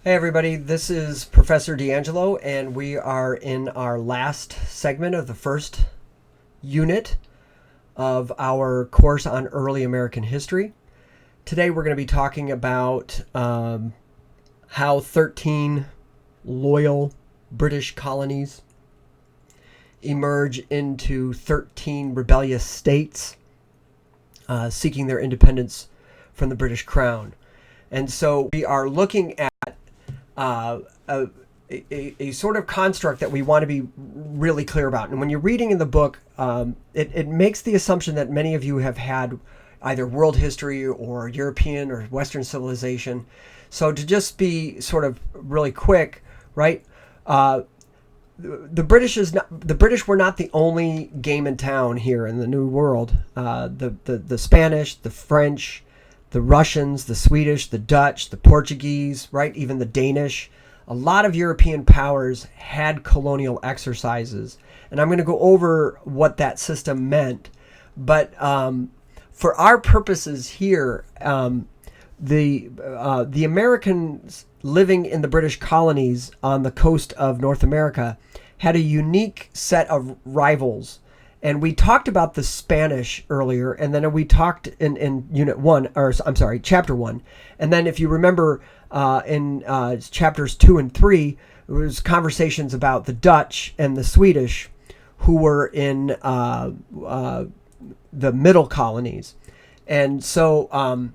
Hey everybody, this is Professor De Angelo, and we are in our last segment of the first unit of our course on early American history. Today we're going to be talking about how 13 loyal British colonies emerge into 13 rebellious states seeking their independence from the British Crown. And so we are looking at a sort of construct that we want to be really clear about. And when you're reading in the book, it makes the assumption that many of you have had either world history or European or Western civilization. So to just be sort of really quick, right? The British were not the only game in town here in the New World. The Spanish, the French, the Russians, the Swedish, the Dutch, the Portuguese, right? Even the Danish. A lot of European powers had colonial exercises. And I'm going to go over what that system meant. But for our purposes here, the Americans living in the British colonies on the coast of North America had a unique set of rivals. And we talked about the Spanish earlier, and then we talked in Unit 1, or I'm sorry, Chapter 1. And then if you remember in Chapters 2 and 3, there was conversations about the Dutch and the Swedish who were in the middle colonies. And so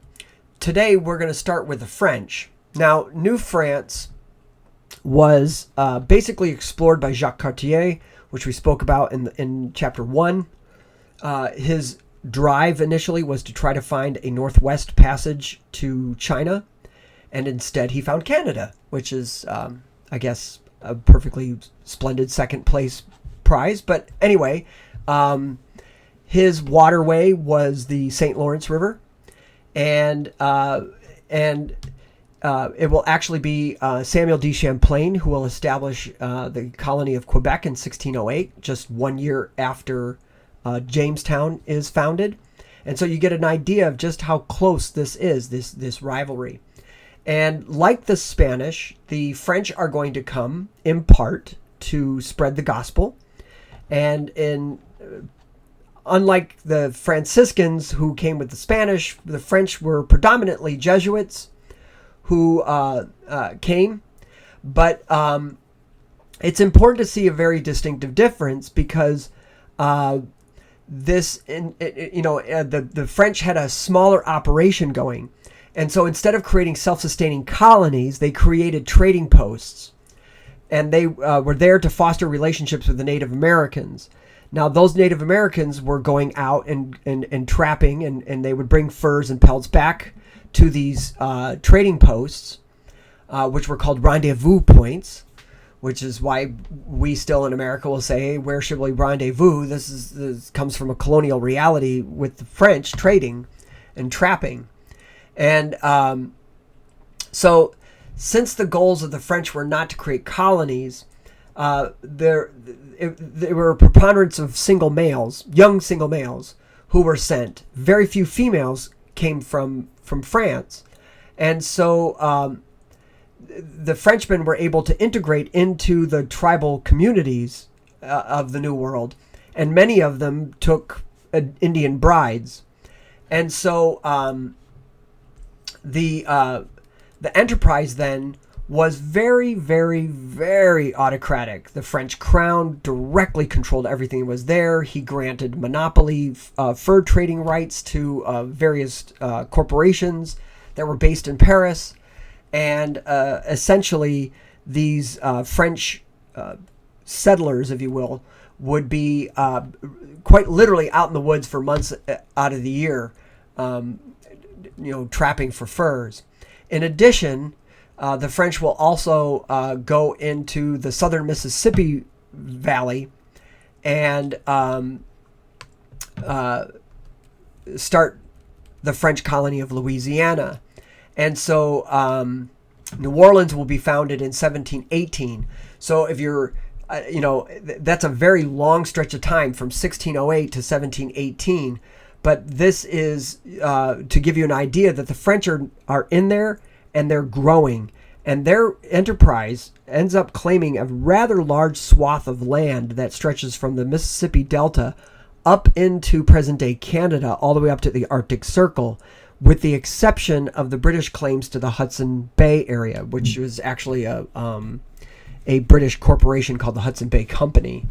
today we're going to start with the French. Now, New France was basically explored by Jacques Cartier, which we spoke about in Chapter 1. His drive initially was to try to find a northwest passage to China, and instead he found Canada, which is, I guess, a perfectly splendid second place prize. But anyway, his waterway was the St. Lawrence River, and it will actually be Samuel de Champlain who will establish the colony of Quebec in 1608, just 1 year after Jamestown is founded. And so you get an idea of just how close this is, this rivalry. And like the Spanish, the French are going to come in part to spread the gospel. And unlike the Franciscans who came with the Spanish, the French were predominantly Jesuits who came, but it's important to see a very distinctive difference because the French had a smaller operation going, and so instead of creating self-sustaining colonies, they created trading posts, and they were there to foster relationships with the Native Americans. Now, those Native Americans were going out and trapping, and they would bring furs and pelts back to these trading posts, which were called rendezvous points, which is why we still in America will say, hey, where should we rendezvous? This comes from a colonial reality with the French trading and trapping. And so since the goals of the French were not to create colonies, there were a preponderance of single males, young single males, who were sent. Very few females came from France. And so the Frenchmen were able to integrate into the tribal communities of the New World, and many of them took Indian brides. And so the enterprise then was very, very, very autocratic. The French crown directly controlled everything that was there. He granted monopoly fur trading rights to various corporations that were based in Paris. And essentially, these French settlers, if you will, would be quite literally out in the woods for months out of the year, trapping for furs. In addition, the French will also go into the southern Mississippi Valley and start the French colony of Louisiana. And so New Orleans will be founded in 1718. So if you're, that's a very long stretch of time from 1608 to 1718. But this is to give you an idea that the French are in there and they're growing. And their enterprise ends up claiming a rather large swath of land that stretches from the Mississippi Delta up into present-day Canada, all the way up to the Arctic Circle, with the exception of the British claims to the Hudson Bay area, which was actually a British corporation called the Hudson Bay Company.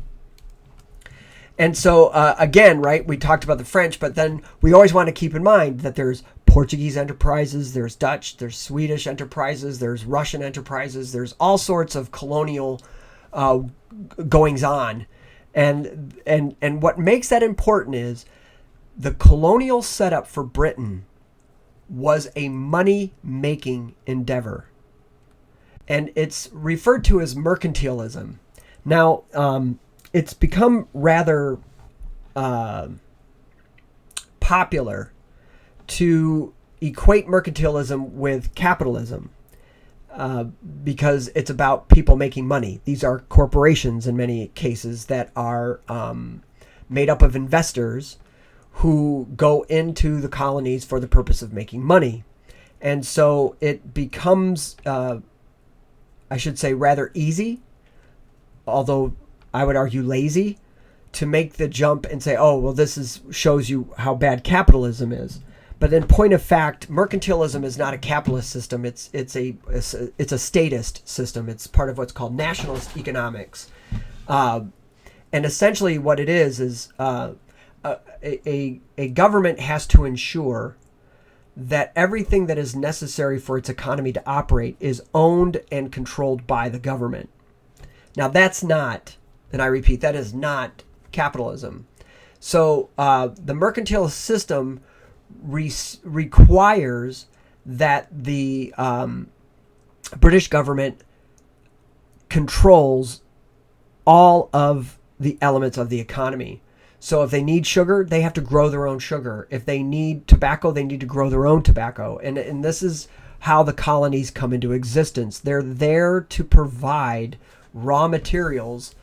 And so, again, right, we talked about the French, but then we always want to keep in mind that there's Portuguese enterprises, there's Dutch, there's Swedish enterprises, there's Russian enterprises, there's all sorts of colonial goings on. And what makes that important is the colonial setup for Britain was a money-making endeavor. And it's referred to as mercantilism. Now, it's become rather popular to equate mercantilism with capitalism because it's about people making money. These are corporations in many cases that are made up of investors who go into the colonies for the purpose of making money. And so it becomes, I should say, rather easy, although I would argue lazy, to make the jump and say, oh, well, shows you how bad capitalism is. But in point of fact, mercantilism is not a capitalist system. It's a statist system. It's part of what's called nationalist economics. And essentially what it is a government has to ensure that everything that is necessary for its economy to operate is owned and controlled by the government. Now that's not, and I repeat, that is not capitalism. So the mercantilist system requires that the British government controls all of the elements of the economy. So if they need sugar, they have to grow their own sugar. If they need tobacco, they need to grow their own tobacco. And this is how the colonies come into existence. They're there to provide raw materials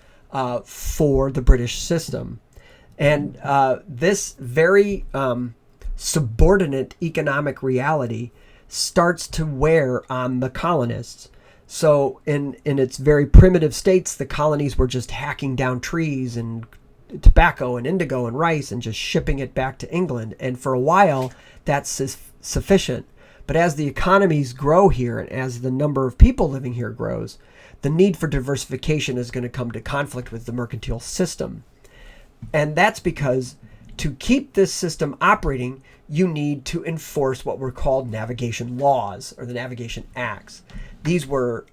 for the British system. And this very subordinate economic reality starts to wear on the colonists. So in its very primitive states, the colonies were just hacking down trees and tobacco and indigo and rice and just shipping it back to England. And for a while, that's sufficient. But as the economies grow here and as the number of people living here grows, the need for diversification is going to come to conflict with the mercantile system. And that's because to keep this system operating, you need to enforce what were called navigation laws or the navigation acts. These were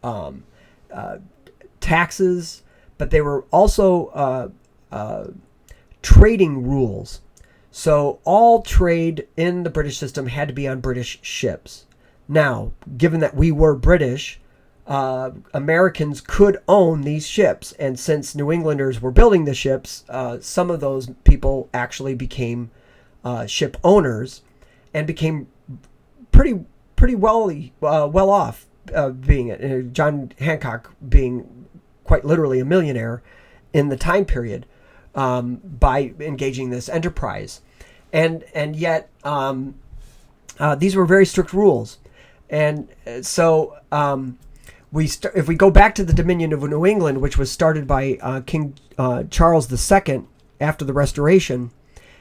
taxes, but they were also trading rules. So all trade in the British system had to be on British ships. Now, given that we were British, Americans could own these ships. And since New Englanders were building the ships, some of those people actually became ship owners and became pretty well off, being John Hancock being quite literally a millionaire in the time period by engaging this enterprise. And yet these were very strict rules. And so if we go back to the Dominion of New England, which was started by King Charles II after the Restoration,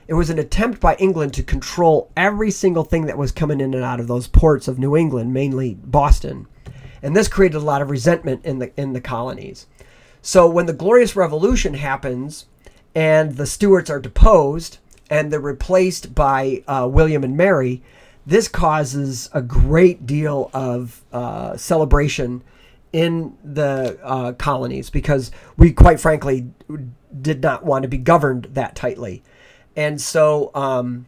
it was an attempt by England to control every single thing that was coming in and out of those ports of New England, mainly Boston. And this created a lot of resentment in the colonies. So when the Glorious Revolution happens and the Stuarts are deposed and they're replaced by William and Mary, this causes a great deal of celebration in the colonies because we, quite frankly, did not want to be governed that tightly. And so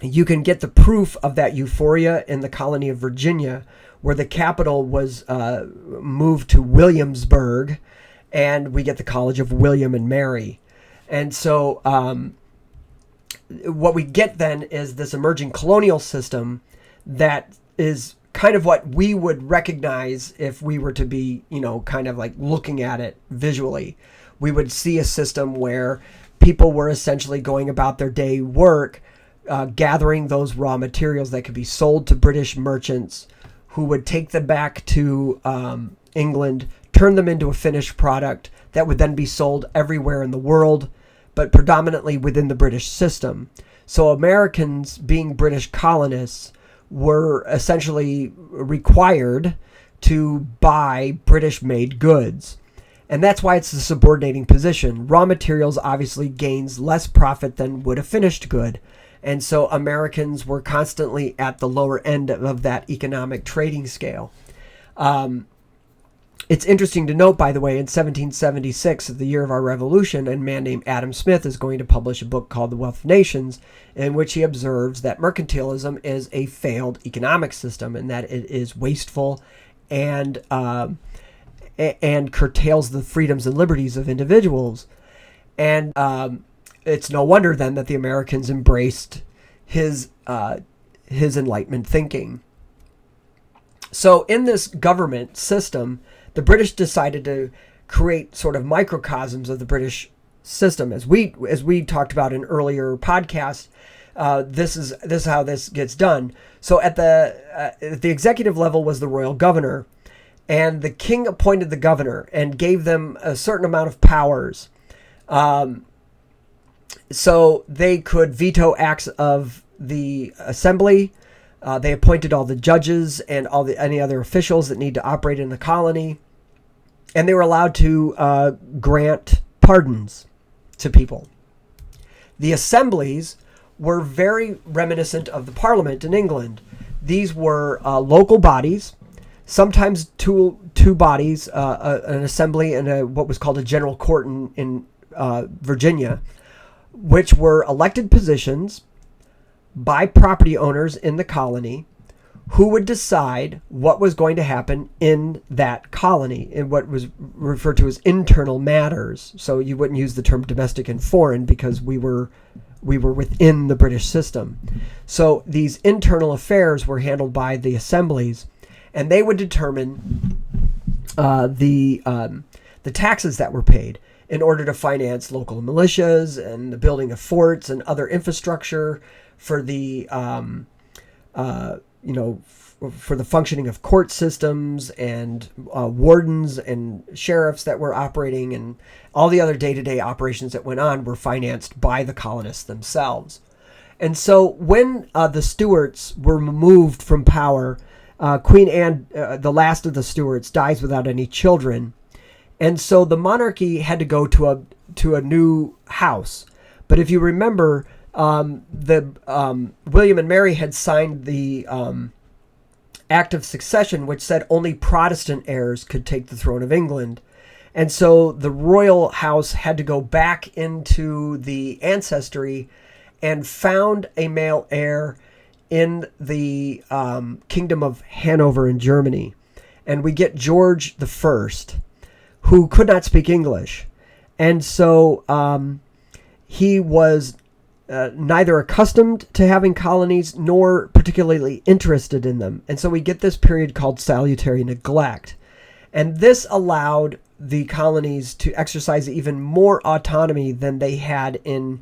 you can get the proof of that euphoria in the colony of Virginia, where the capital was moved to Williamsburg, and we get the College of William and Mary. And so what we get then is this emerging colonial system that is kind of what we would recognize if we were to be, kind of like looking at it visually. We would see a system where people were essentially going about their day work, gathering those raw materials that could be sold to British merchants who would take them back to England, turn them into a finished product that would then be sold everywhere in the world, but predominantly within the British system. So Americans, being British colonists, were essentially required to buy British-made goods. And that's why it's a subordinating position. Raw materials obviously gains less profit than would a finished good. And so Americans were constantly at the lower end of that economic trading scale. It's interesting to note, by the way, in 1776, the year of our revolution, a man named Adam Smith is going to publish a book called The Wealth of Nations, in which he observes that mercantilism is a failed economic system and that it is wasteful and curtails the freedoms and liberties of individuals. And it's no wonder then that the Americans embraced his Enlightenment thinking. So in this government system, the British decided to create sort of microcosms of the British system. As we talked about in earlier podcasts, this is how this gets done. So at the executive level was the royal governor, and the king appointed the governor and gave them a certain amount of powers. So they could veto acts of the assembly. They appointed all the judges and any other officials that need to operate in the colony. And they were allowed to grant pardons to people. The assemblies were very reminiscent of the Parliament in England. These were local bodies, sometimes two bodies, an assembly and what was called a general court in Virginia, which were elected positions by property owners in the colony who would decide what was going to happen in that colony in what was referred to as internal matters. So you wouldn't use the term domestic and foreign because we were within the British system. So these internal affairs were handled by the assemblies, and they would determine the taxes that were paid in order to finance local militias and the building of forts and other infrastructure for the for the functioning of court systems and wardens and sheriffs that were operating, and all the other day-to-day operations that went on were financed by the colonists themselves. And so when the Stuarts were removed from power, Queen Anne, the last of the Stuarts, dies without any children. And so the monarchy had to go to a new house. But if you remember, William and Mary had signed the Act of Succession, which said only Protestant heirs could take the throne of England. And so the royal house had to go back into the ancestry and found a male heir in the Kingdom of Hanover in Germany. And we get George I, who could not speak English. And so he was neither accustomed to having colonies nor particularly interested in them. And so we get this period called salutary neglect. And this allowed the colonies to exercise even more autonomy than they had in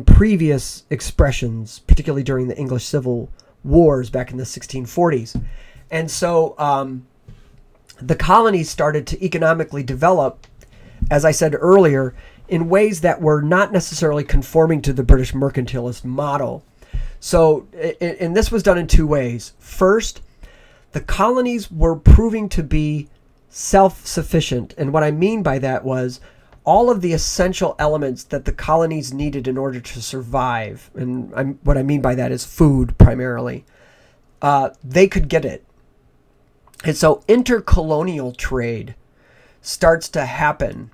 previous expressions, particularly during the English Civil Wars back in the 1640s. And so the colonies started to economically develop, as I said earlier, in ways that were not necessarily conforming to the British mercantilist model. So, and this was done in two ways. First, the colonies were proving to be self-sufficient. And what I mean by that was all of the essential elements that the colonies needed in order to survive. And what I mean by that is food primarily. They could get it. And so intercolonial trade starts to happen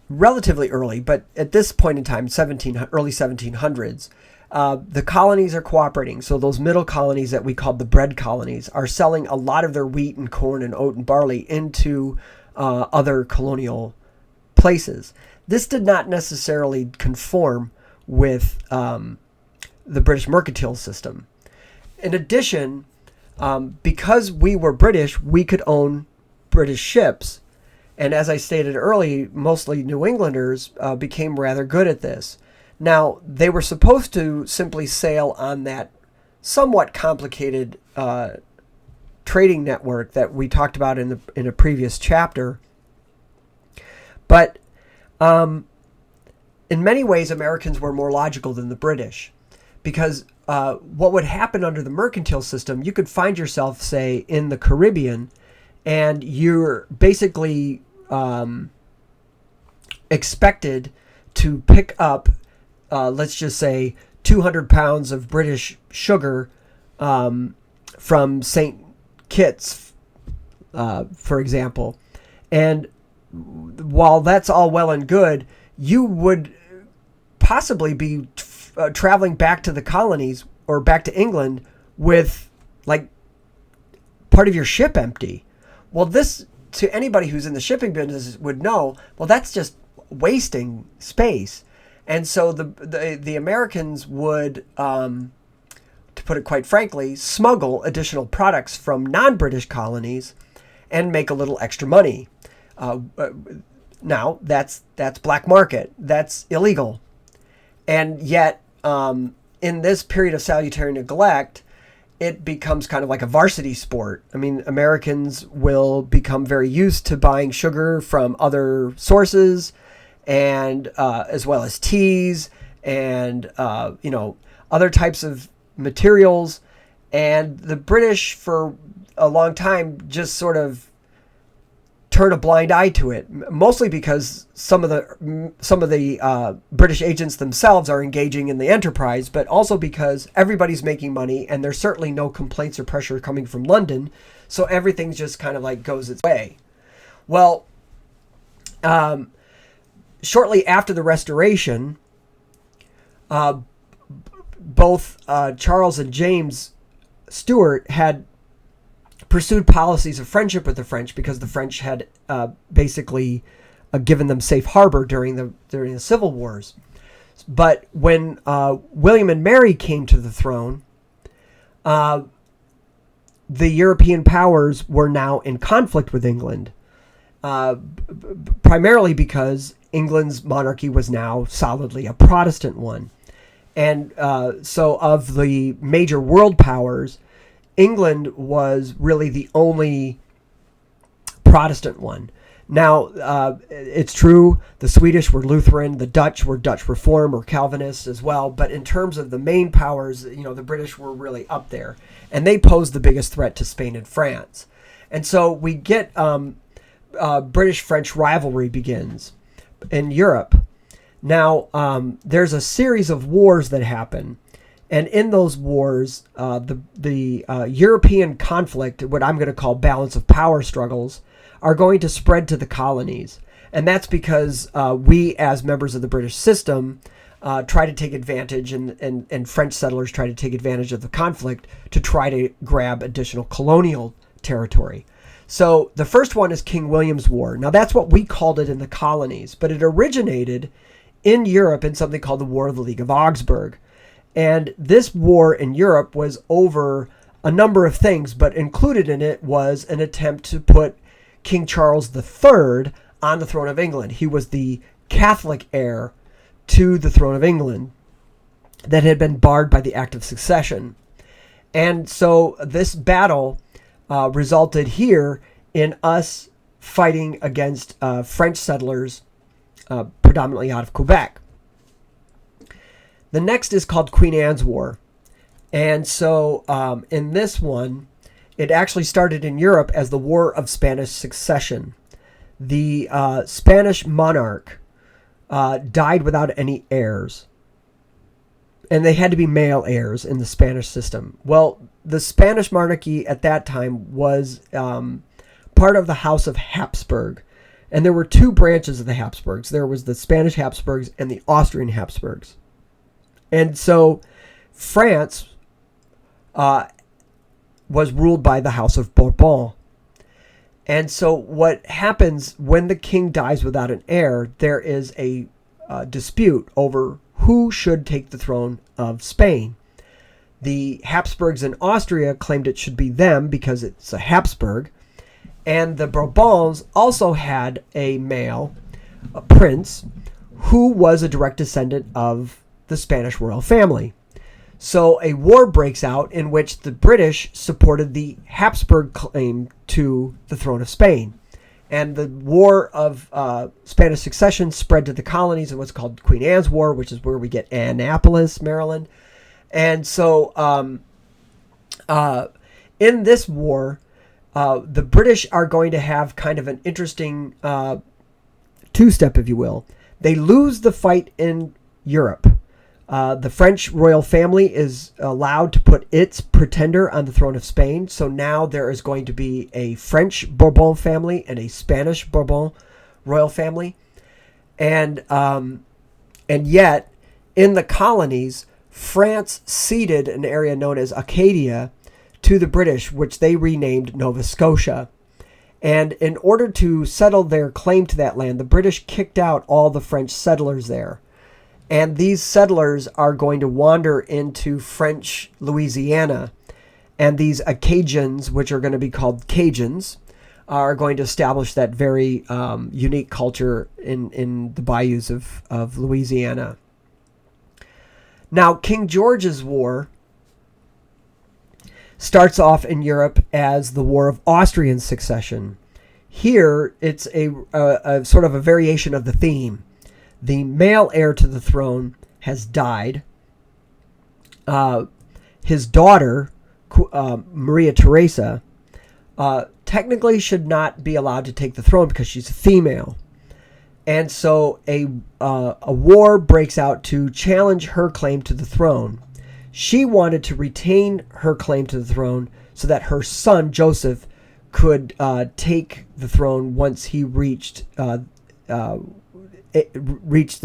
relatively early, but at this point in time, early 1700s, the colonies are cooperating. So those middle colonies that we called the bread colonies are selling a lot of their wheat and corn and oat and barley into other colonial places. This did not necessarily conform with the British mercantile system. In addition, because we were British, we could own British ships. And as I stated early, mostly New Englanders became rather good at this. Now, they were supposed to simply sail on that somewhat complicated trading network that we talked about in a previous chapter. But in many ways, Americans were more logical than the British, because what would happen under the mercantile system, you could find yourself, say, in the Caribbean, and you're basically expected to pick up, let's just say, 200 pounds of British sugar from St. Kitts, for example. And while that's all well and good, you would possibly be traveling back to the colonies or back to England with like part of your ship empty. Well, this, to anybody who's in the shipping business, would know, well, that's just wasting space. And so the Americans would, to put it quite frankly, smuggle additional products from non-British colonies and make a little extra money. Now, that's black market. That's illegal. And yet, in this period of salutary neglect, it becomes kind of like a varsity sport. I mean, Americans will become very used to buying sugar from other sources, and as well as teas and other types of materials. And the British, for a long time, just sort of turn a blind eye to it, mostly because some of the British agents themselves are engaging in the enterprise, but also because everybody's making money and there's certainly no complaints or pressure coming from London, so everything just kind of like goes its way. Well, shortly after the Restoration, both Charles and James Stuart had pursued policies of friendship with the French because the French had basically given them safe harbor during the Civil Wars. But when William and Mary came to the throne, the European powers were now in conflict with England, primarily because England's monarchy was now solidly a Protestant one. And so of the major world powers, England was really the only Protestant one. Now, it's true, the Swedish were Lutheran, the Dutch were Dutch Reform or Calvinist as well, but in terms of the main powers, the British were really up there, and they posed the biggest threat to Spain and France. And so we get British-French rivalry begins in Europe. Now, there's a series of wars that happen. And in those wars, the European conflict, what I'm going to call balance of power struggles, are going to spread to the colonies. And that's because we, as members of the British system, try to take advantage, and French settlers try to take advantage of the conflict to try to grab additional colonial territory. So the first one is King William's War. Now, that's what we called it in the colonies, but it originated in Europe in something called the War of the League of Augsburg. And this war in Europe was over a number of things, but included in it was an attempt to put King Charles III on the throne of England. He was the Catholic heir to the throne of England that had been barred by the Act of Succession. And so this battle resulted here in us fighting against French settlers, predominantly out of Quebec. The next is called Queen Anne's War. And so in this one, it actually started in Europe as the War of Spanish Succession. The Spanish monarch died without any heirs. And they had to be male heirs in the Spanish system. Well, the Spanish monarchy at that time was part of the House of Habsburg. And there were two branches of the Habsburgs. There was the Spanish Habsburgs and the Austrian Habsburgs. And so France was ruled by the House of Bourbon. And so what happens when the king dies without an heir, there is a dispute over who should take the throne of Spain. The Habsburgs in Austria claimed it should be them because it's a Habsburg. And the Bourbons also had a male, a prince, who was a direct descendant of the Spanish royal family. So a war breaks out in which the British supported the Habsburg claim to the throne of Spain. And the War of Spanish Succession spread to the colonies in what's called Queen Anne's War, which is where we get Annapolis, Maryland. And so in this war, the British are going to have kind of an interesting two-step, if you will. They lose the fight in Europe. The French royal family is allowed to put its pretender on the throne of Spain. So now there is going to be a French Bourbon family and a Spanish Bourbon royal family. And yet, in the colonies, France ceded an area known as Acadia to the British, which they renamed Nova Scotia. And in order to settle their claim to that land, the British kicked out all the French settlers there. And these settlers are going to wander into French Louisiana. And these Acadians, which are going to be called Cajuns, are going to establish that very unique culture in the bayous of Louisiana. Now, King George's War starts off in Europe as the War of Austrian Succession. Here, it's a sort of a variation of the theme. The male heir to the throne has died. His daughter, Maria Theresa, technically should not be allowed to take the throne because she's a female. And so a war breaks out to challenge her claim to the throne. She wanted to retain her claim to the throne so that her son, Joseph, could take the throne once he reached the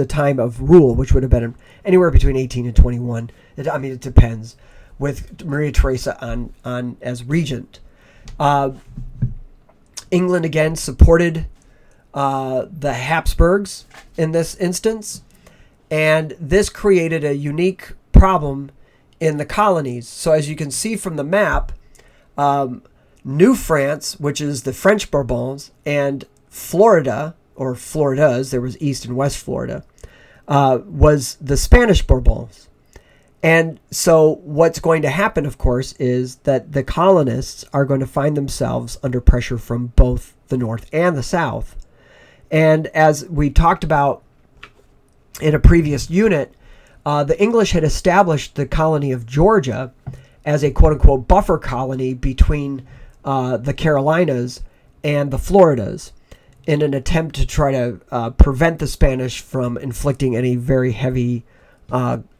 time of rule, which would have been anywhere between 18 and 21. It depends, with Maria Theresa on as regent. England again supported the Habsburgs in this instance, and this created a unique problem in the colonies. So as you can see from the map, New France, which is the French Bourbons, and Florida, or Floridas, there was East and West Florida, was the Spanish Bourbons. And so what's going to happen, of course, is that the colonists are going to find themselves under pressure from both the North and the South. And as we talked about in a previous unit, the English had established the colony of Georgia as a quote-unquote buffer colony between the Carolinas and the Floridas, in an attempt to try to prevent the Spanish from inflicting any very heavy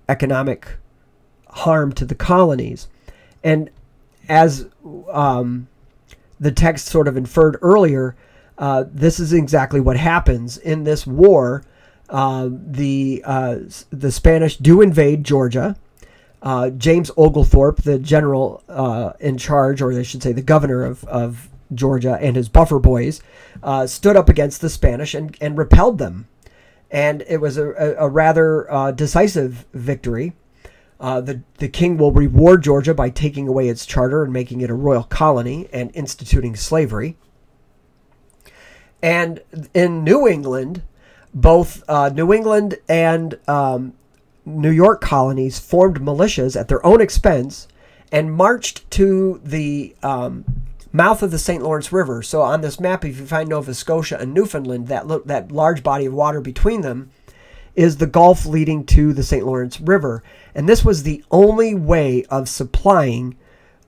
economic harm to the colonies. And as the text sort of inferred earlier, this is exactly what happens. In this war, the Spanish do invade Georgia. James Oglethorpe, the general in charge, or I should say the governor of Georgia, and his buffer boys stood up against the Spanish and repelled them. And it was a rather decisive victory. The king will reward Georgia by taking away its charter and making it a royal colony and instituting slavery. And in New England, both New England and New York colonies formed militias at their own expense and marched to the mouth of the St. Lawrence River. So on this map, if you find Nova Scotia and Newfoundland, that large body of water between them is the Gulf leading to the St. Lawrence River. And this was the only way of supplying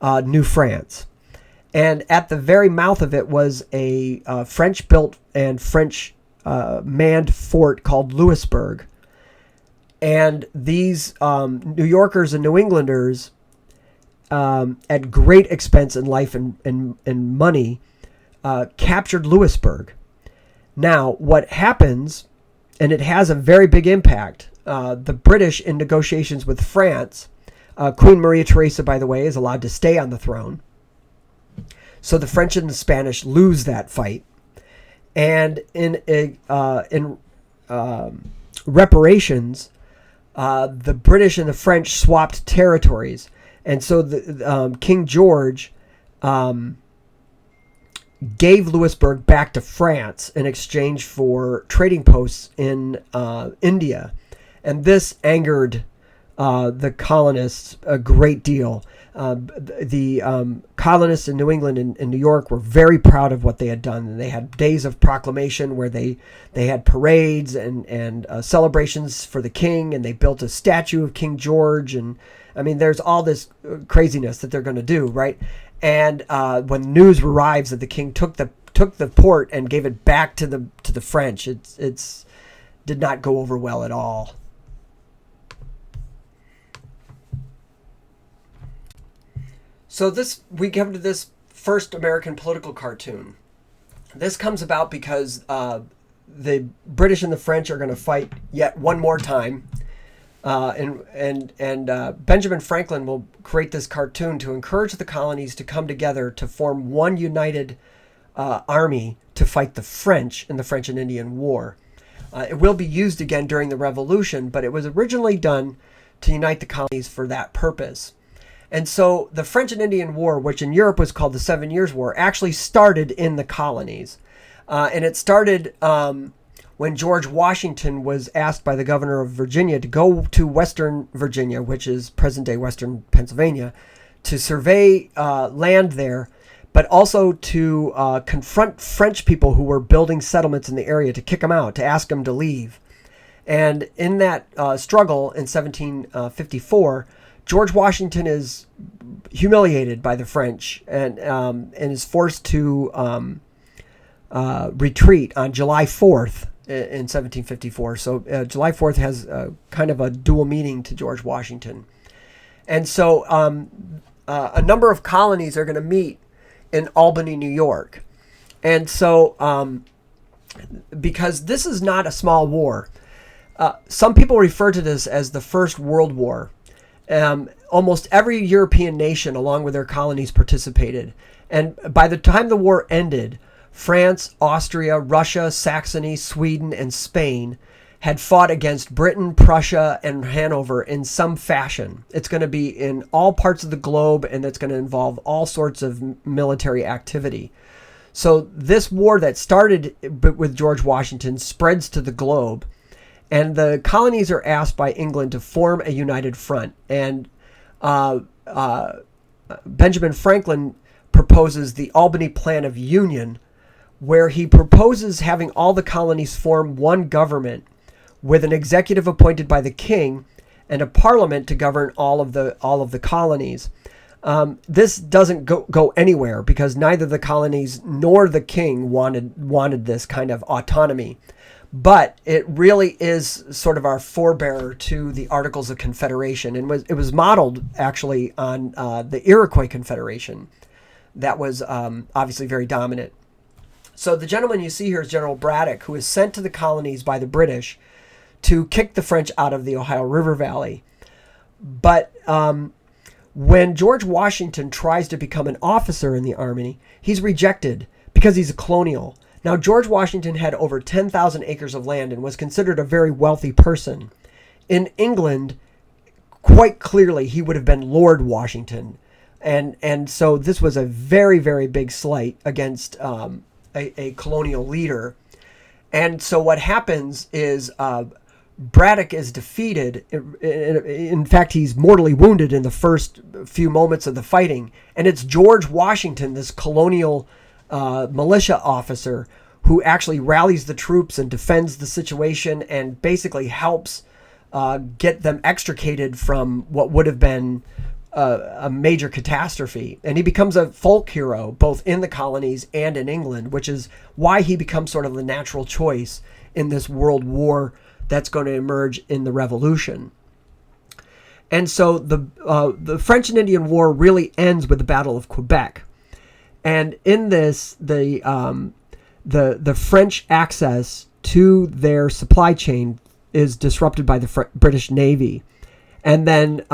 New France. And at the very mouth of it was a French-built and French-manned fort called Louisburg. And these New Yorkers and New Englanders, at great expense in life and money, captured Louisburg. Now, what happens, and it has a very big impact, the British in negotiations with France, Queen Maria Theresa, by the way, is allowed to stay on the throne. So the French and the Spanish lose that fight. And in reparations, the British and the French swapped territories. And so King George gave Louisburg back to France in exchange for trading posts in India. And this angered the colonists a great deal. The colonists in New England and New York were very proud of what they had done. And they had days of proclamation where they had parades and celebrations for the king, and they built a statue of King George. And I mean, there's all this craziness that they're going to do, right? And when news arrives that the king took the port and gave it back to the French, it's did not go over well at all. So we come to this first American political cartoon. This comes about because the British and the French are going to fight yet one more time, and Benjamin Franklin will create this cartoon to encourage the colonies to come together to form one united army to fight the French in the French and Indian War. It will be used again during the Revolution, but it was originally done to unite the colonies for that purpose. And so the French and Indian War, which in Europe was called the 7 Years' War, actually started in the colonies. And it started when George Washington was asked by the governor of Virginia to go to Western Virginia, which is present-day Western Pennsylvania, to survey land there, but also to confront French people who were building settlements in the area, to kick them out, to ask them to leave. And in that struggle in 1754, George Washington is humiliated by the French and is forced to retreat on July 4th in 1754. So July 4th has kind of a dual meaning to George Washington. And so a number of colonies are going to meet in Albany, New York. And so because this is not a small war, some people refer to this as the First World War. Almost every European nation, along with their colonies, participated. And by the time the war ended, France, Austria, Russia, Saxony, Sweden, and Spain had fought against Britain, Prussia, and Hanover in some fashion. It's going to be in all parts of the globe, and it's going to involve all sorts of military activity. So this war that started with George Washington spreads to the globe. And the colonies are asked by England to form a united front. And Benjamin Franklin proposes the Albany Plan of Union, where he proposes having all the colonies form one government with an executive appointed by the king and a parliament to govern all of the colonies. This doesn't go anywhere because neither the colonies nor the king wanted this kind of autonomy. But it really is sort of our forebearer to the Articles of Confederation, and it was modeled actually on the Iroquois Confederation that was obviously very dominant. So the gentleman you see here is General Braddock, who is sent to the colonies by the British to kick the French out of the Ohio River Valley. But when George Washington tries to become an officer in the army, he's rejected because he's a colonial. Now, George Washington had over 10,000 acres of land and was considered a very wealthy person. In England, quite clearly, he would have been Lord Washington. And so this was a very, very big slight against a colonial leader. And so what happens is Braddock is defeated. In fact, he's mortally wounded in the first few moments of the fighting. And it's George Washington, this colonial militia officer, who actually rallies the troops and defends the situation and basically helps get them extricated from what would have been a major catastrophe. And he becomes a folk hero both in the colonies and in England, which is why he becomes sort of the natural choice in this world war that's going to emerge in the Revolution. And so the French and Indian War really ends with the Battle of Quebec. And in this, the French access to their supply chain is disrupted by the British Navy. And then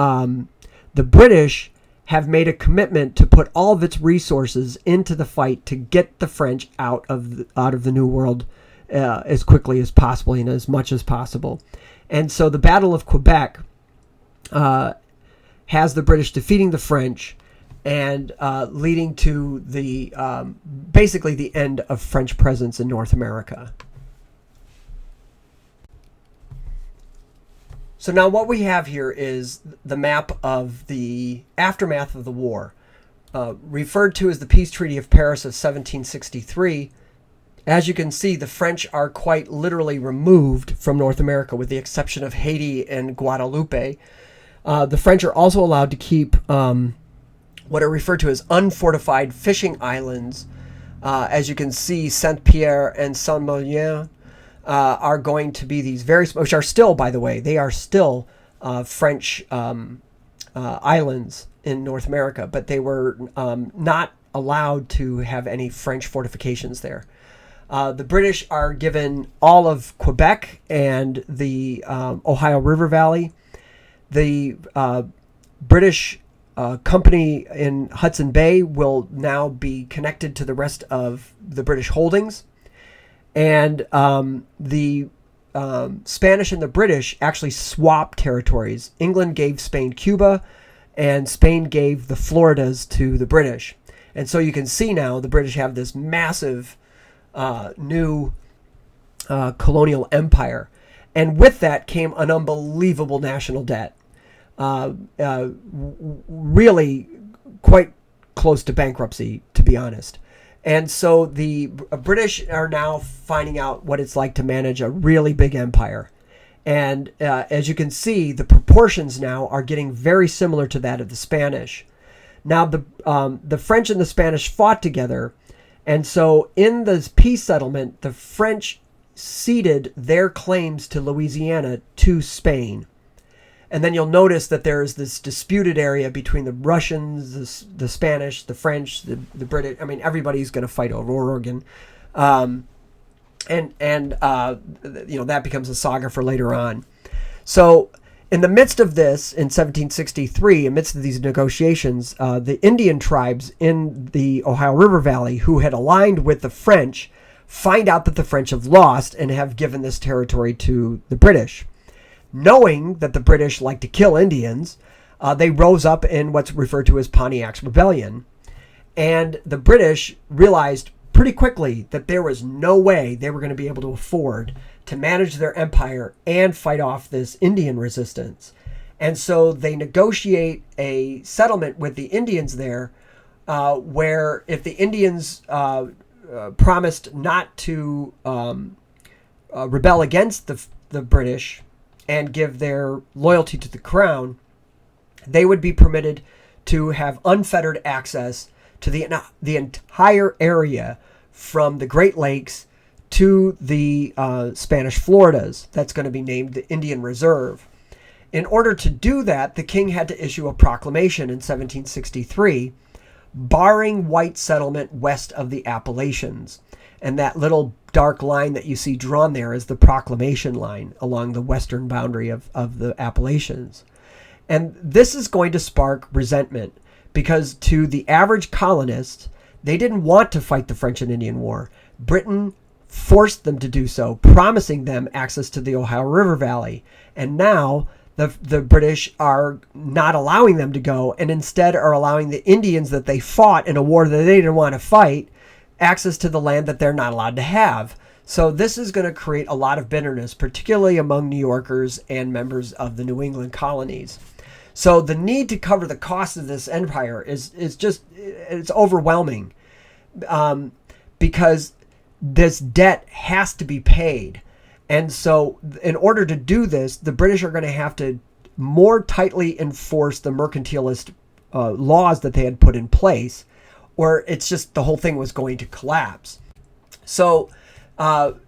the British have made a commitment to put all of its resources into the fight to get the French out of the New World as quickly as possible and as much as possible. And so the Battle of Quebec has the British defeating the French and leading to the basically the end of French presence in North America. So now what we have here is the map of the aftermath of the war, referred to as the Peace Treaty of Paris of 1763. As you can see, the French are quite literally removed from North America, with the exception of Haiti and Guadeloupe. The French are also allowed to keep what are referred to as unfortified fishing islands. As you can see, Saint-Pierre and Saint-Maurienne are going to be these which are still, by the way, they are still French islands in North America, but they were not allowed to have any French fortifications there. The British are given all of Quebec and the Ohio River Valley. The British company in Hudson Bay will now be connected to the rest of the British holdings. And the Spanish and the British actually swapped territories. England gave Spain Cuba, and Spain gave the Floridas to the British. And so you can see now the British have this massive new colonial empire. And with that came an unbelievable national debt. Really quite close to bankruptcy, to be honest. And so the British are now finding out what it's like to manage a really big empire. And as you can see, the proportions now are getting very similar to that of the Spanish. Now, the French and the Spanish fought together. And so in the peace settlement, the French ceded their claims to Louisiana to Spain. And then you'll notice that there is this disputed area between the Russians, the Spanish, the French, the British. I mean, everybody's going to fight over Oregon. And that becomes a saga for later on. So in the midst of this, in 1763, amidst these negotiations, the Indian tribes in the Ohio River Valley, who had aligned with the French, find out that the French have lost and have given this territory to the British. Knowing that the British like to kill Indians, they rose up in what's referred to as Pontiac's Rebellion. And the British realized pretty quickly that there was no way they were going to be able to afford to manage their empire and fight off this Indian resistance. And so they negotiate a settlement with the Indians there, where if the Indians promised not to rebel against the British and give their loyalty to the crown, they would be permitted to have unfettered access to the entire area from the Great Lakes to the Spanish Floridas. That's going to be named the Indian Reserve. In order to do that, the king had to issue a proclamation in 1763 barring white settlement west of the Appalachians. And that little dark line that you see drawn there is the proclamation line along the western boundary of the Appalachians. And this is going to spark resentment, because to the average colonist, they didn't want to fight the French and Indian War. Britain forced them to do so, promising them access to the Ohio River Valley. And now the British are not allowing them to go, and instead are allowing the Indians that they fought in a war that they didn't want to fight access to the land that they're not allowed to have. So this is going to create a lot of bitterness, particularly among New Yorkers and members of the New England colonies. So the need to cover the cost of this empire is just, it's overwhelming, because this debt has to be paid. And so in order to do this, the British are going to have to more tightly enforce the mercantilist laws that they had put in place, or it's just the whole thing was going to collapse. So George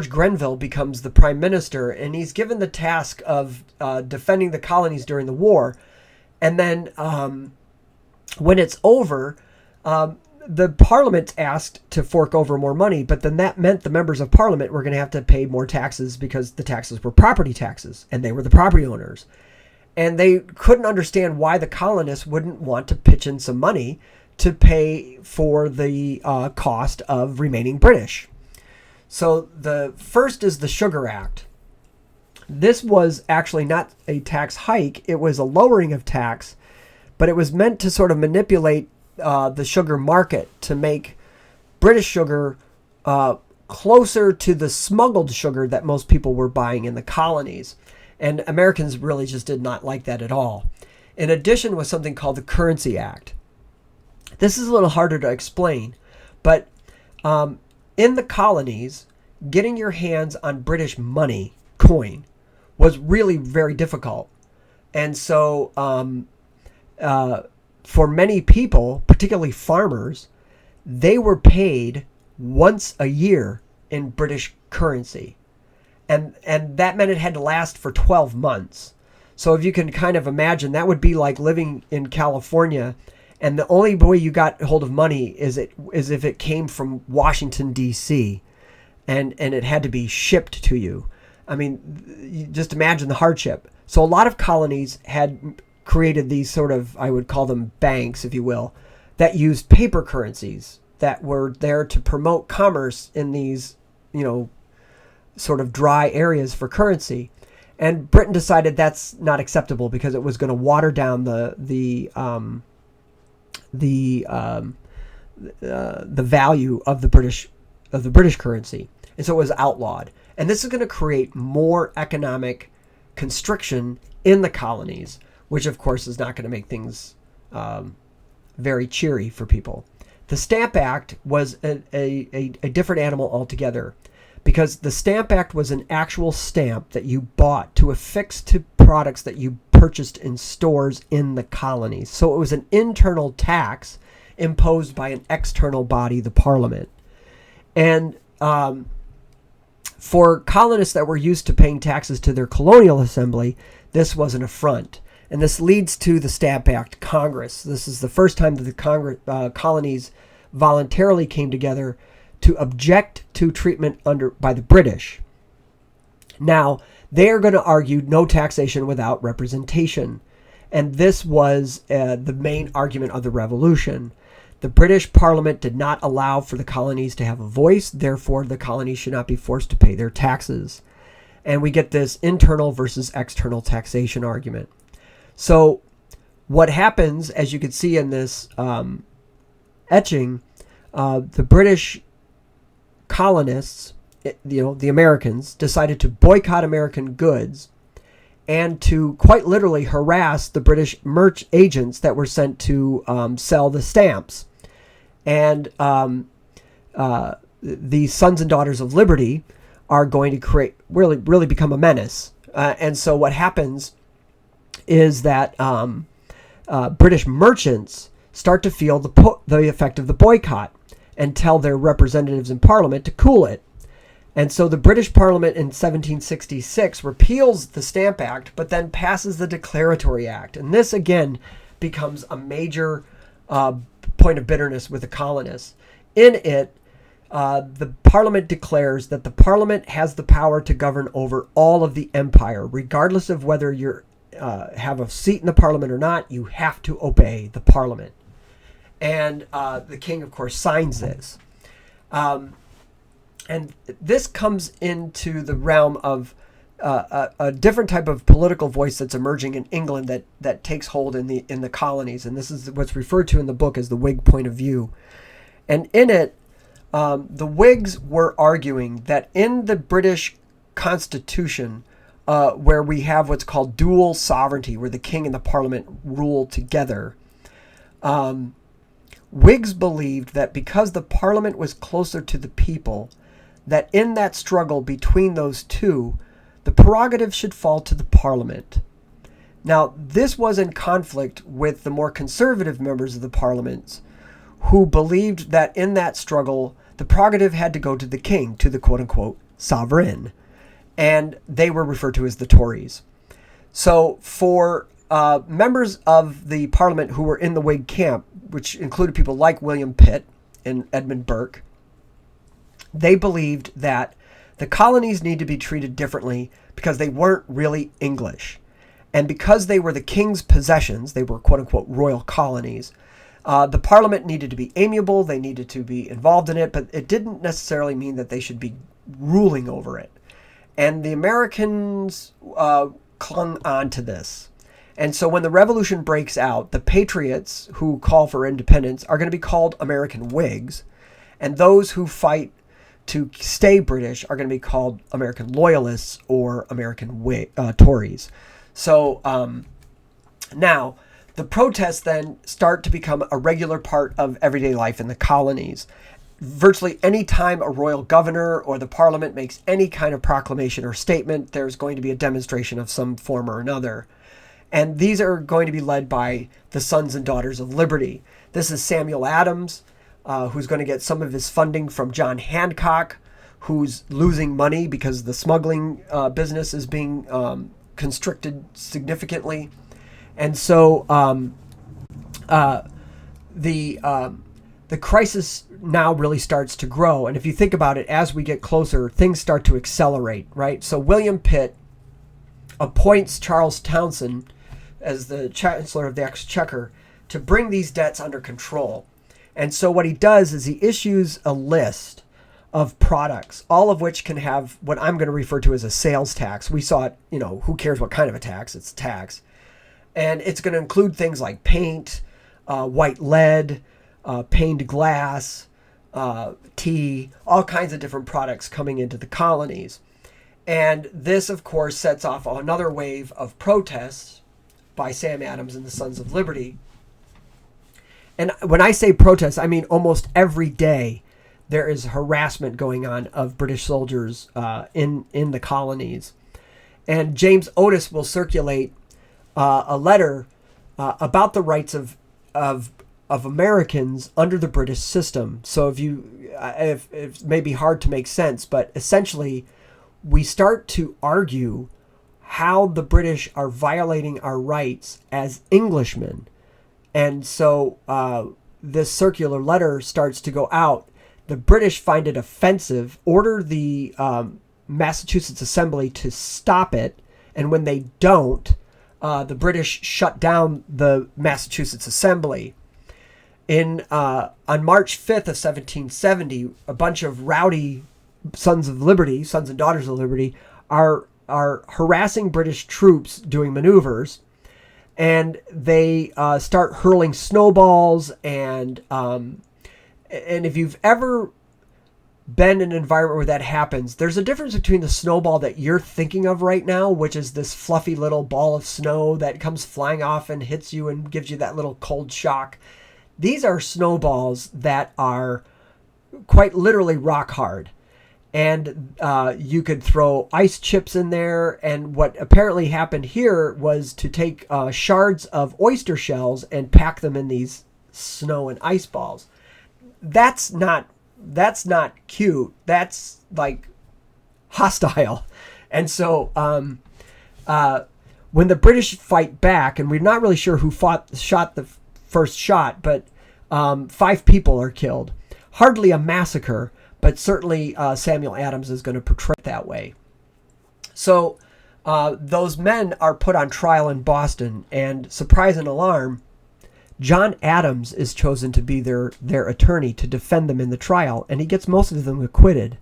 Grenville becomes the prime minister, and he's given the task of defending the colonies during the war. And then when it's over, the parliament asked to fork over more money, but then that meant the members of parliament were going to have to pay more taxes, because the taxes were property taxes and they were the property owners. And they couldn't understand why the colonists wouldn't want to pitch in some money to pay for the cost of remaining British. So the first is the Sugar Act. This was actually not a tax hike. It was a lowering of tax, but it was meant to sort of manipulate the sugar market to make British sugar closer to the smuggled sugar that most people were buying in the colonies. And Americans really just did not like that at all. In addition was something called the Currency Act. This is a little harder to explain, but in the colonies, getting your hands on British money, coin, was really very difficult. And so for many people, particularly farmers, they were paid once a year in British currency. And that meant it had to last for 12 months. So if you can kind of imagine, that would be like living in California, and the only way you got hold of money is if it came from Washington, D.C., and it had to be shipped to you. I mean, you just imagine the hardship. So a lot of colonies had created these sort of, I would call them banks, if you will, that used paper currencies that were there to promote commerce in these, sort of dry areas for currency. And Britain decided that's not acceptable because it was going to water down the value of the British currency, and so it was outlawed. And this is going to create more economic constriction in the colonies, which of course is not going to make things very cheery for people. The Stamp Act was a different animal altogether, because the Stamp Act was an actual stamp that you bought to affix to products that you purchased in stores in the colonies. So it was an internal tax imposed by an external body, the Parliament. And for colonists that were used to paying taxes to their colonial assembly, this was an affront. And this leads to the Stamp Act Congress. This is the first time that the colonies voluntarily came together to object to treatment by the British. Now, they are going to argue no taxation without representation. And this was the main argument of the Revolution. The British Parliament did not allow for the colonies to have a voice, therefore the colonies should not be forced to pay their taxes. And we get this internal versus external taxation argument. So what happens, as you can see in this etching, the British colonists, the Americans, decided to boycott American goods and to quite literally harass the British agents that were sent to sell the stamps. And the Sons and Daughters of Liberty are going to really become a menace. And so what happens is that British merchants start to feel the effect of the boycott and tell their representatives in Parliament to cool it. And so the British Parliament in 1766 repeals the Stamp Act, but then passes the Declaratory Act. And this, again, becomes a major point of bitterness with the colonists. In it, the Parliament declares that the Parliament has the power to govern over all of the empire, regardless of whether you have a seat in the Parliament or not. You have to obey the Parliament. And the king, of course, signs this. And this comes into the realm of a different type of political voice that's emerging in England that takes hold in the colonies. And this is what's referred to in the book as the Whig point of view. And in it, the Whigs were arguing that in the British Constitution, where we have what's called dual sovereignty, where the king and the Parliament rule together, Whigs believed that because the Parliament was closer to the people, that in that struggle between those two, the prerogative should fall to the Parliament. Now, this was in conflict with the more conservative members of the Parliament, who believed that in that struggle, the prerogative had to go to the king, to the quote-unquote sovereign. And they were referred to as the Tories. So for members of the Parliament who were in the Whig camp, which included people like William Pitt and Edmund Burke, they believed that the colonies need to be treated differently because they weren't really English. And because they were the king's possessions, they were quote-unquote royal colonies, the Parliament needed to be amiable, they needed to be involved in it, but it didn't necessarily mean that they should be ruling over it. And the Americans clung on to this. And so when the revolution breaks out, the patriots who call for independence are going to be called American Whigs. And those who fight to stay British are going to be called American loyalists or American Tories. So now the protests then start to become a regular part of everyday life in the colonies. Virtually any time a royal governor or the parliament makes any kind of proclamation or statement, there's going to be a demonstration of some form or another. And these are going to be led by the Sons and Daughters of Liberty. This is Samuel Adams, who's going to get some of his funding from John Hancock, who's losing money because the smuggling business is being constricted significantly. And so the crisis now really starts to grow. And if you think about it, as we get closer, things start to accelerate, right? So William Pitt appoints Charles Townshend as the Chancellor of the Exchequer to bring these debts under control. And so what he does is he issues a list of products, all of which can have what I'm going to refer to as a sales tax. We saw it, who cares what kind of a tax? It's a tax. And it's going to include things like paint, white lead, paned glass, tea, all kinds of different products coming into the colonies. And this, of course, sets off another wave of protests by Sam Adams and the Sons of Liberty. And when I say protests, I mean almost every day there is harassment going on of British soldiers in the colonies. And James Otis will circulate a letter about the rights of Americans under the British system. So if it may be hard to make sense, but essentially we start to argue how the British are violating our rights as Englishmen. And so this circular letter starts to go out. The British find it offensive, order the Massachusetts Assembly to stop it, and when they don't, the British shut down the Massachusetts Assembly. On March 5th of 1770, a bunch of rowdy Sons and Daughters of Liberty, are harassing British troops doing maneuvers, and they start hurling snowballs. And if you've ever been in an environment where that happens, there's a difference between the snowball that you're thinking of right now, which is this fluffy little ball of snow that comes flying off and hits you and gives you that little cold shock. These are snowballs that are quite literally rock hard. And you could throw ice chips in there. And what apparently happened here was to take shards of oyster shells and pack them in these snow and ice balls. That's not cute. That's like hostile. And so when the British fight back, and we're not really sure who shot the first shot, but 5 people are killed. Hardly a massacre, but certainly Samuel Adams is going to portray it that way. So those men are put on trial in Boston, and surprise and alarm, John Adams is chosen to be their attorney to defend them in the trial, and he gets most of them acquitted.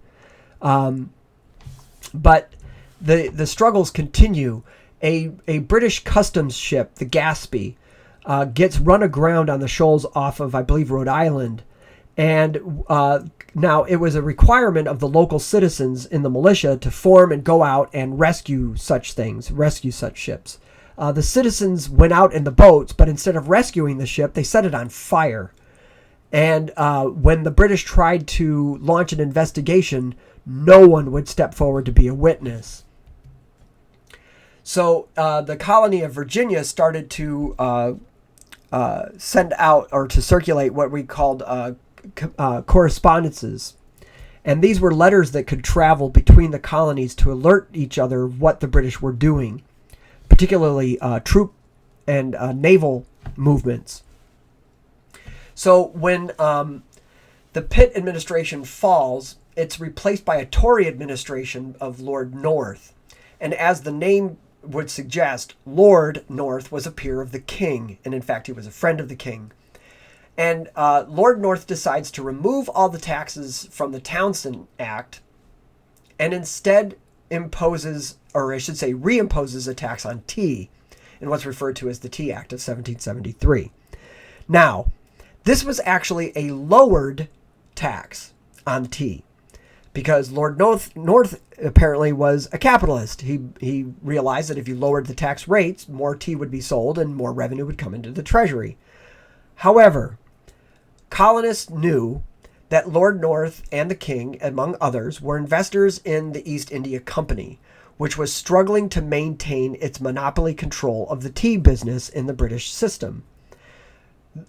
But the struggles continue. A British customs ship, the Gaspee, gets run aground on the shoals off of, I believe, Rhode Island. And now it was a requirement of the local citizens in the militia to form and go out and rescue such ships. The citizens went out in the boats, but instead of rescuing the ship, they set it on fire. And when the British tried to launch an investigation, no one would step forward to be a witness. So the colony of Virginia started to send out or to circulate what we called correspondences. And these were letters that could travel between the colonies to alert each other what the British were doing, particularly troop and naval movements. So when the Pitt administration falls, it's replaced by a Tory administration of Lord North. And as the name would suggest, Lord North was a peer of the king, and in fact he was a friend of the king. And Lord North decides to remove all the taxes from the Townshend Act and instead imposes, or I should say reimposes, a tax on tea in what's referred to as the Tea Act of 1773. Now, this was actually a lowered tax on tea because Lord North apparently was a capitalist. He realized that if you lowered the tax rates, more tea would be sold and more revenue would come into the treasury. However, colonists knew that Lord North and the king, among others, were investors in the East India Company, which was struggling to maintain its monopoly control of the tea business in the British system.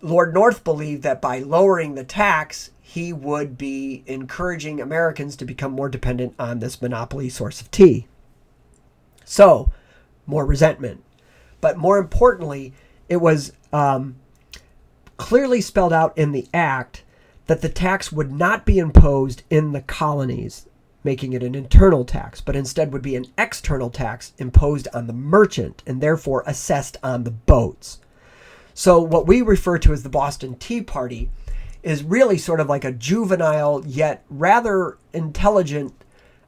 Lord North believed that by lowering the tax, he would be encouraging Americans to become more dependent on this monopoly source of tea. So, more resentment. But more importantly, it was clearly spelled out in the act that the tax would not be imposed in the colonies, making it an internal tax, but instead would be an external tax imposed on the merchant and therefore assessed on the boats. So what we refer to as the Boston Tea Party is really sort of like a juvenile yet rather intelligent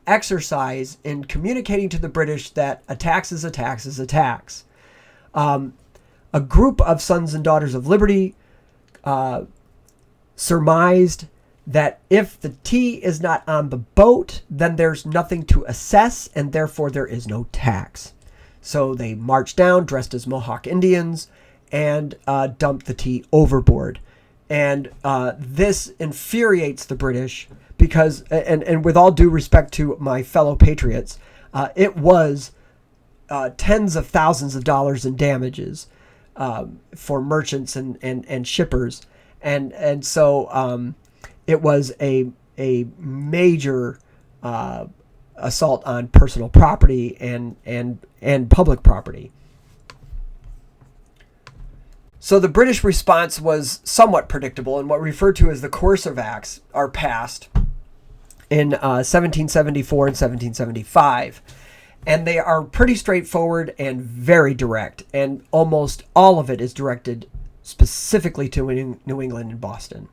exercise in communicating to the British that a tax is a tax is a tax. A group of Sons and Daughters of Liberty surmised that if the tea is not on the boat, then there's nothing to assess, and therefore there is no tax. So they marched down dressed as Mohawk Indians and dumped the tea overboard. And this infuriates the British because, and with all due respect to my fellow patriots, it was tens of thousands of dollars in damages for merchants and shippers. And so it was a major assault on personal property and public property. So the British response was somewhat predictable, and what we refer to as the Coercive Acts are passed in 1774 and 1775. And they are pretty straightforward and very direct, and almost all of it is directed specifically to New England and Boston.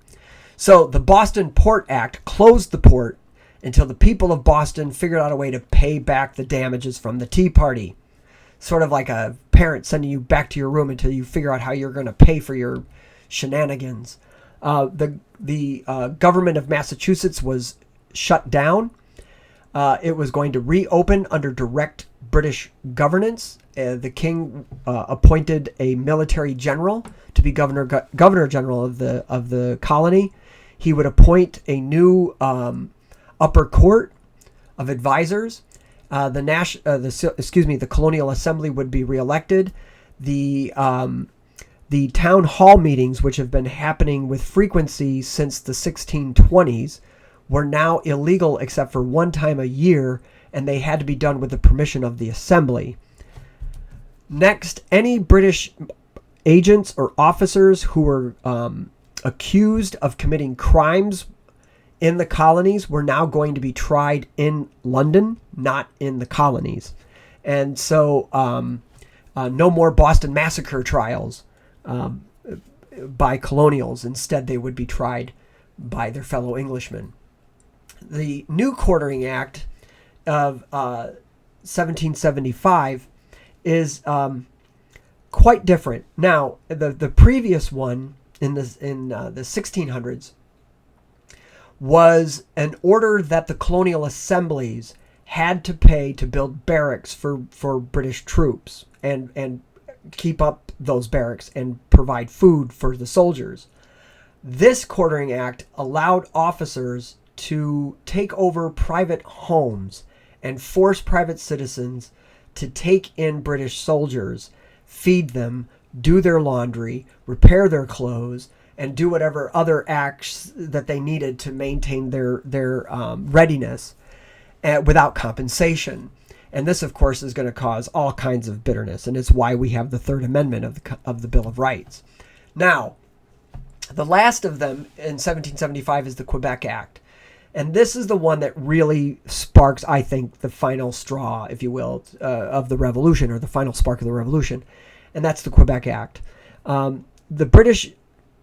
So the Boston Port Act closed the port until the people of Boston figured out a way to pay back the damages from the Tea Party. Sort of like a parent sending you back to your room until you figure out how you're going to pay for your shenanigans. The government of Massachusetts was shut down. It was going to reopen under direct British governance. The king appointed a military general to be governor general of the colony. He would appoint a new upper court of advisors. The Colonial Assembly would be reelected. The town hall meetings, which have been happening with frequency since the 1620s, were now illegal except for one time a year, and they had to be done with the permission of the Assembly. Next, any British agents or officers who were accused of committing crimes in the colonies were now going to be tried in London, not in the colonies. And so no more Boston Massacre trials by colonials. Instead, they would be tried by their fellow Englishmen. The new Quartering Act of 1775 is quite different. Now, the previous one in the 1600s was an order that the colonial assemblies had to pay to build barracks for British troops and keep up those barracks and provide food for the soldiers. This Quartering Act allowed officers to take over private homes and force private citizens to take in British soldiers, feed them, do their laundry, repair their clothes, and do whatever other acts that they needed to maintain their readiness without compensation. And this, of course, is going to cause all kinds of bitterness, and it's why we have the Third Amendment of the Bill of Rights. Now, the last of them in 1775 is the Quebec Act. And this is the one that really sparks, I think, the final straw, if you will, of the revolution, or the final spark of the revolution. And that's the Quebec Act. The British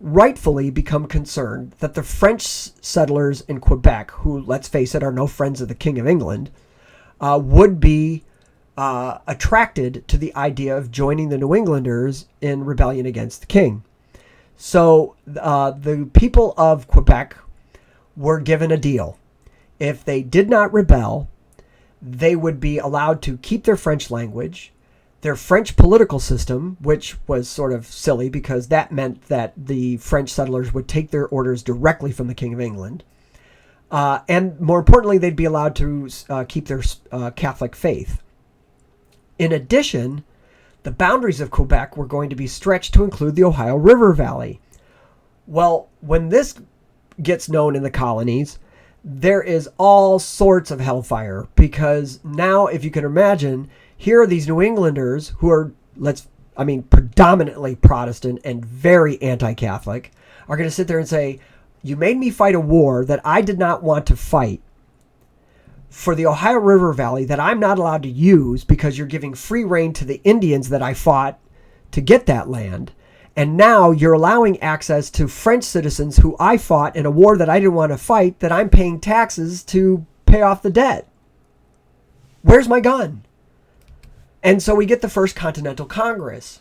rightfully become concerned that the French settlers in Quebec, who, let's face it, are no friends of the King of England, would be attracted to the idea of joining the New Englanders in rebellion against the king. So the people of Quebec were given a deal. if they did not rebel, they would be allowed to keep their French language, their French political system, which was sort of silly because that meant that the French settlers would take their orders directly from the King of England. And more importantly, they'd be allowed to keep their Catholic faith. In addition, the boundaries of Quebec were going to be stretched to include the Ohio River Valley. Well, when this gets known in the colonies, there is all sorts of hellfire, because now, if you can imagine, here are these New Englanders who are, predominantly Protestant and very anti-Catholic, are going to sit there and say, you made me fight a war that I did not want to fight for the Ohio River Valley that I'm not allowed to use because you're giving free rein to the Indians that I fought to get that land. And now you're allowing access to French citizens who I fought in a war that I didn't want to fight, that I'm paying taxes to pay off the debt. Where's my gun? And so we get the First Continental Congress.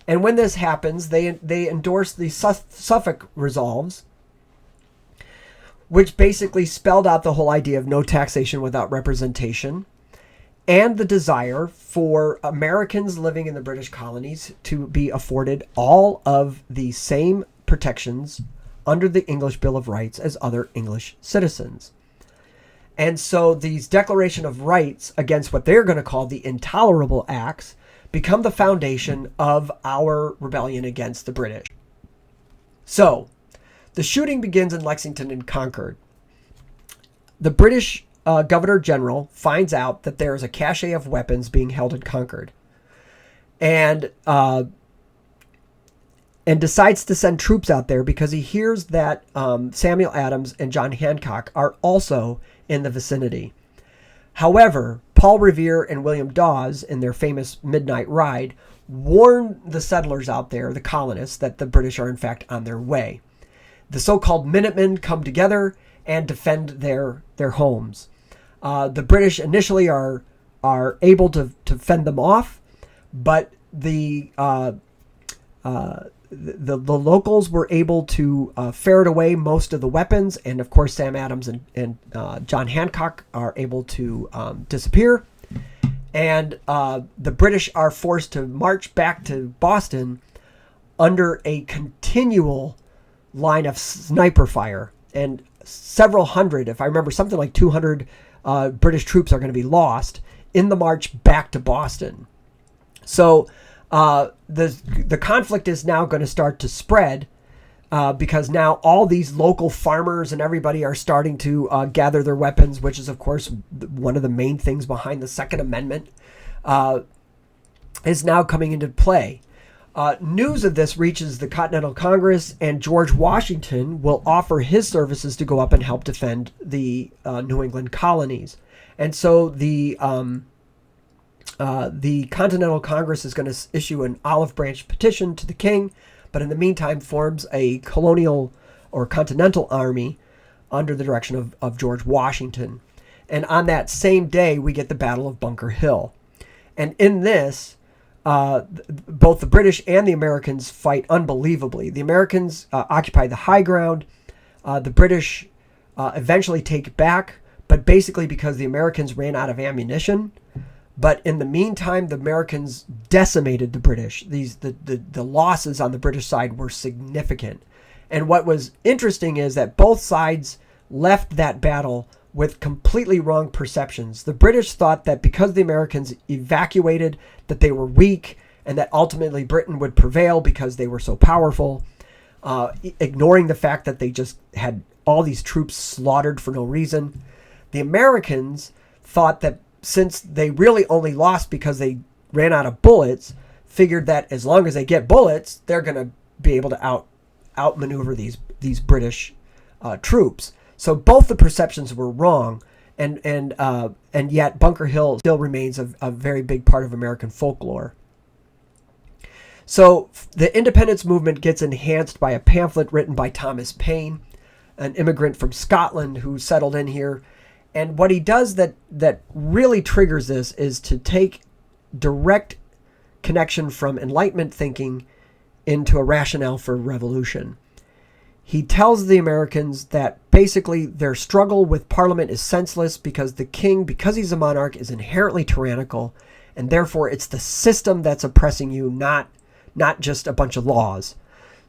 And when this happens, they endorse the Suffolk Resolves, which basically spelled out the whole idea of no taxation without representation, and the desire for Americans living in the British colonies to be afforded all of the same protections under the English Bill of Rights as other English citizens. And so these Declaration of Rights against what they're going to call the Intolerable Acts become the foundation of our rebellion against the British. So the shooting begins in Lexington and Concord. The British Governor General finds out that there is a cache of weapons being held in Concord, and decides to send troops out there because he hears that Samuel Adams and John Hancock are also in the vicinity. However, Paul Revere and William Dawes, in their famous midnight ride, warn the settlers out there, the colonists, that the British are in fact on their way. The so-called Minutemen come together and defend their homes. The British initially are able to fend them off, but the locals were able to ferret away most of the weapons, and of course Sam Adams and John Hancock are able to disappear, and the British are forced to march back to Boston under a continual line of sniper fire, and several hundred, if I remember, something like 200 British troops are going to be lost in the march back to Boston. So the conflict is now going to start to spread because now all these local farmers and everybody are starting to gather their weapons, which is, of course, one of the main things behind the Second Amendment, is now coming into play. News of this reaches the Continental Congress, and George Washington will offer his services to go up and help defend the New England colonies. And so the Continental Congress is going to issue an olive branch petition to the king, but in the meantime forms a colonial or continental army under the direction of George Washington. And on that same day, we get the Battle of Bunker Hill. And in this, both the British and the Americans fight unbelievably. The Americans occupy the high ground. The British eventually take back, but basically because the Americans ran out of ammunition. But in the meantime, the Americans decimated the British. The losses on the British side were significant. And what was interesting is that both sides left that battle with completely wrong perceptions. The British thought that because the Americans evacuated, that they were weak, and that ultimately Britain would prevail because they were so powerful, ignoring the fact that they just had all these troops slaughtered for no reason. The Americans thought that since they really only lost because they ran out of bullets, figured that as long as they get bullets, they're going to be able to outmaneuver these British troops. So both the perceptions were wrong, and yet Bunker Hill still remains a very big part of American folklore. So the independence movement gets enhanced by a pamphlet written by Thomas Paine, an immigrant from Scotland who settled in here. And what he does that really triggers this is to take direct connection from Enlightenment thinking into a rationale for revolution. he tells the Americans that basically their struggle with Parliament is senseless because the king, because he's a monarch, is inherently tyrannical, and therefore it's the system that's oppressing you, not just a bunch of laws.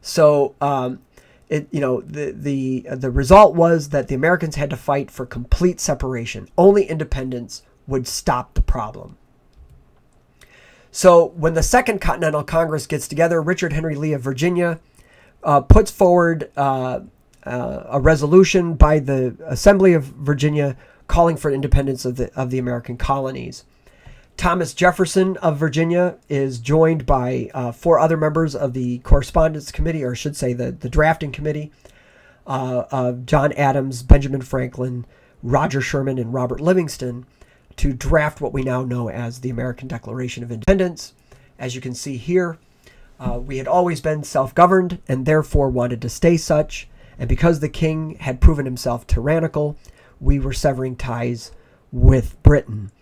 So the result was that the Americans had to fight for complete separation. Only independence would stop the problem. So when the Second Continental Congress gets together, Richard Henry Lee of Virginia puts forward a resolution by the Assembly of Virginia calling for independence of the American colonies. Thomas Jefferson of Virginia is joined by 4 other members of the Correspondence Committee, or I should say the Drafting Committee, of John Adams, Benjamin Franklin, Roger Sherman, and Robert Livingston, to draft what we now know as the American Declaration of Independence. As you can see here, we had always been self-governed and therefore wanted to stay such. And because the king had proven himself tyrannical, we were severing ties with Britain.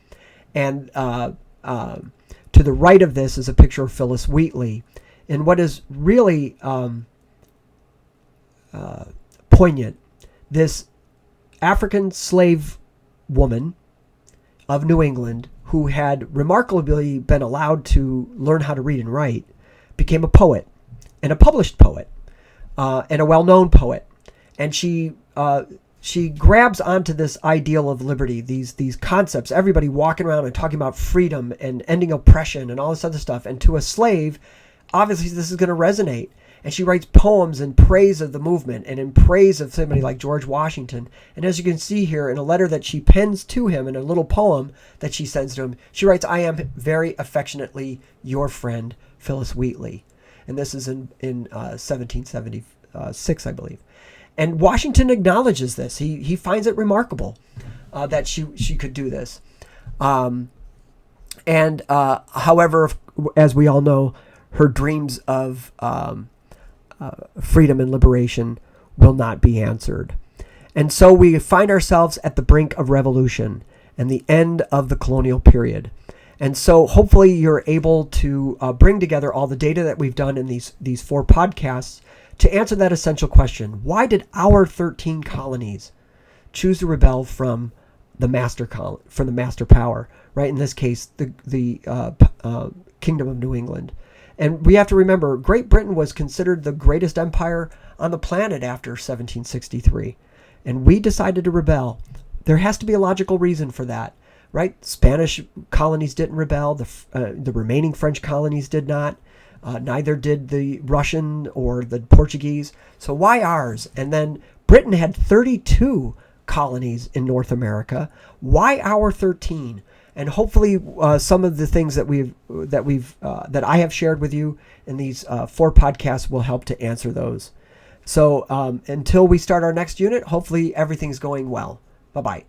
And to the right of this is a picture of Phyllis Wheatley. And what is really poignant, this African slave woman of New England, who had remarkably been allowed to learn how to read and write, became a poet, and a published poet, and a well-known poet. And she grabs onto this ideal of liberty, these concepts, everybody walking around and talking about freedom and ending oppression and all this other stuff. And to a slave, obviously this is going to resonate. And she writes poems in praise of the movement and in praise of somebody like George Washington. And as you can see here, in a letter that she pens to him, in a little poem that she sends to him, she writes, "I am very affectionately your friend, Phyllis Wheatley." And this is in 1776, I believe. And Washington acknowledges this. He finds it remarkable that she could do this. However, as we all know, her dreams of freedom and liberation will not be answered. And so we find ourselves at the brink of revolution and the end of the colonial period. And so hopefully you're able to bring together all the data that we've done in these 4 podcasts to answer that essential question. Why did our 13 colonies choose to rebel from the master power, right? In this case, the Kingdom of New England. And we have to remember, Great Britain was considered the greatest empire on the planet after 1763. And we decided to rebel. There has to be a logical reason for that, right? Spanish colonies didn't rebel. The remaining French colonies did not. Neither did the Russian or the Portuguese. So why ours? And then Britain had 32 colonies in North America. Why our 13? And hopefully some of the things that I have shared with you in these 4 podcasts will help to answer those. So until we start our next unit, hopefully everything's going well. Bye-bye.